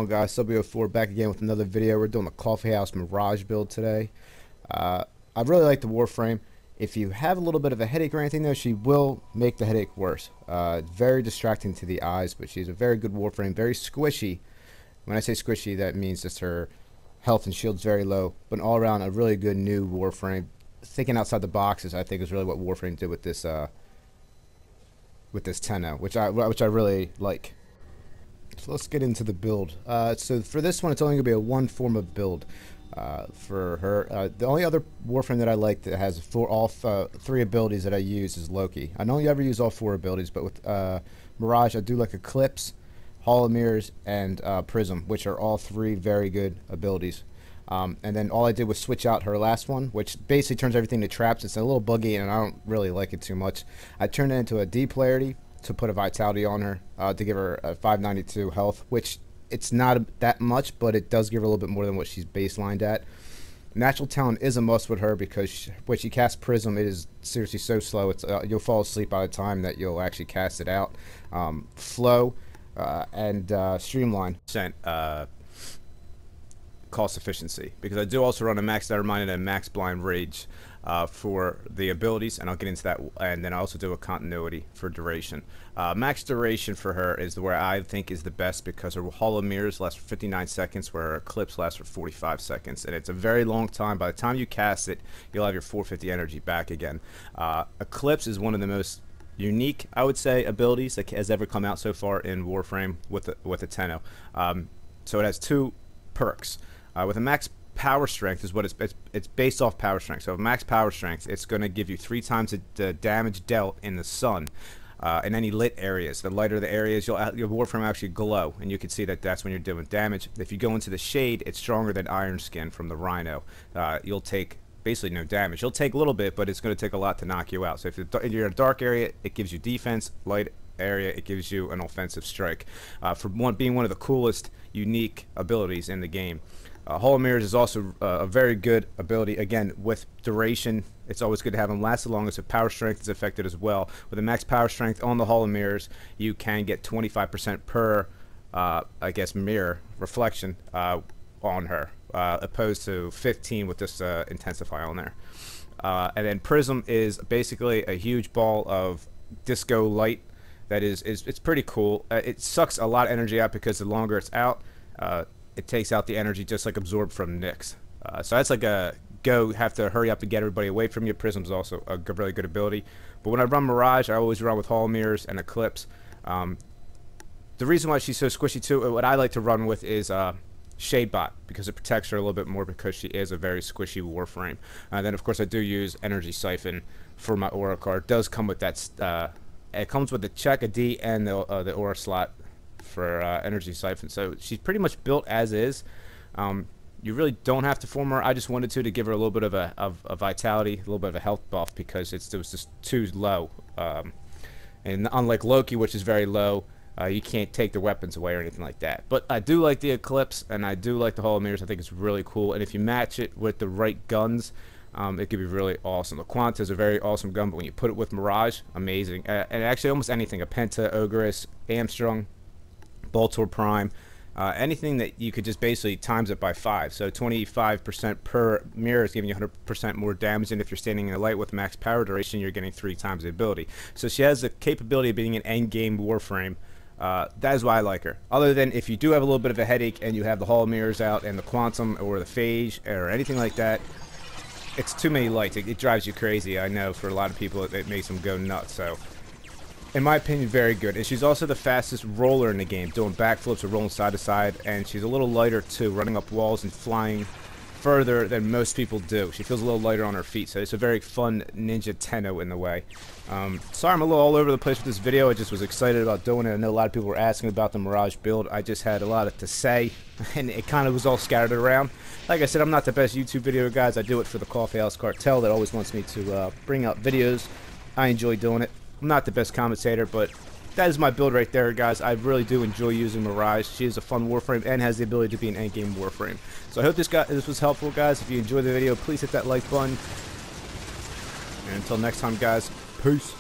on, guys? W04 back again with another video. We're doing the Coffee House Mirage build today. I really like the Warframe. If you have a little bit of a headache or anything though, she will make the headache worse. Very distracting to the eyes, but she's a very good Warframe, very squishy. When I say squishy, that means just her health and shield's very low, but all around a really good new Warframe. Thinking outside the boxes, I think, is really what Warframe did with this Tenno, which I really like. So let's get into the build. So for this one, it's only going to be a one form of build for her. The only other Warframe that I like that has all three abilities that I use is Loki. I don't ever use all four abilities, but with Mirage, I do like Eclipse, Hall of Mirrors, and Prism, which are all three very good abilities. And then all I did was switch out her last one, which basically turns everything to traps. It's a little buggy, and I don't really like it too much. I turned it into a D polarity to put a vitality on her, to give her a 592 health, which it's not that much, but it does give her a little bit more than what she's baselined at. Natural talent is a must with her because when she casts Prism, it is seriously so slow. It's you'll fall asleep by the time that you'll actually cast it out. Flow and Streamline cost efficiency, because I do also run a max Nevermind and a max Blind Rage for the abilities, and I'll get into that, and then I also do a continuity for duration. Max duration for her is where I think is the best, because her Hall of Mirrors lasts for 59 seconds, where her Eclipse lasts for 45 seconds, and it's a very long time. By the time you cast it, you'll have your 450 energy back again. Eclipse is one of the most unique, I would say, abilities that has ever come out so far in Warframe with a Tenno. So it has two perks. With a max power strength is what it's based off power strength. So max power strength, it's going to give you 3 times the damage dealt in the sun in any lit areas. The lighter the areas, your Warframe actually glow, and you can see that that's when you're doing damage. If you go into the shade, it's stronger than Iron Skin from the Rhino. You'll take basically no damage. You'll take a little bit, but it's going to take a lot to knock you out. So if you're in a dark area, it gives you defense. Light area, it gives you an offensive strike. For being one of the coolest, unique abilities in the game. Hall of Mirrors is also a very good ability. Again, with duration, it's always good to have them last as long as the power strength is affected as well. With a max power strength on the Hall of Mirrors, you can get 25% per, I guess, mirror reflection on her, opposed to 15 with this Intensify on there. And then Prism is basically a huge ball of disco light that it's pretty cool. It sucks a lot of energy out, because the longer it's out, it takes out the energy just like absorbed from Nyx. So that's like a go, have to hurry up to get everybody away from you. Prism's also a really good ability. But when I run Mirage, I always run with Hall Mirrors and Eclipse. The reason why she's so squishy too, what I like to run with is Shadebot, because it protects her a little bit more, because she is a very squishy Warframe. And then of course I do use Energy Siphon for my Aura card. It does come with that, it comes with the check, a D, and the Aura slot for Energy Siphon. So she's pretty much built as is. You really don't have to form her. I just wanted to give her a little bit of a vitality, a little bit of a health buff, because it was just too low. And unlike Loki, which is very low, you can't take the weapons away or anything like that. But I do like the Eclipse, and I do like the Hall of Mirrors. I think it's really cool, and if you match it with the right guns, it could be really awesome. The Quanta is a very awesome gun, but when you put it with Mirage, amazing. And actually almost anything, a Penta, Ogress, Armstrong, Boltor Prime, anything that you could just basically times it by 5. So 25% per mirror is giving you 100% more damage, and if you're standing in the light with max power duration, you're getting 3 times the ability. So she has the capability of being an endgame Warframe. That is why I like her. Other than if you do have a little bit of a headache and you have the Hall of Mirrors out and the Quantum or the Phage or anything like that, it's too many lights. It drives you crazy. I know for a lot of people it makes them go nuts. So in my opinion, very good. And she's also the fastest roller in the game, doing backflips or rolling side to side, and she's a little lighter too, running up walls and flying further than most people do. She feels a little lighter on her feet, so it's a very fun Ninja Tenno in the way. Sorry I'm a little all over the place with this video. I just was excited about doing it. I know a lot of people were asking about the Mirage build. I just had a lot to say, and it kind of was all scattered around. Like I said, I'm not the best YouTube video guys. I do it for the Coffee House Cartel that always wants me to bring out videos. I enjoy doing it. I'm not the best commentator, but that is my build right there, guys. I really do enjoy using Mirage. She is a fun Warframe and has the ability to be an endgame Warframe. So I hope this was helpful, guys. If you enjoyed the video, please hit that like button. And until next time, guys, peace.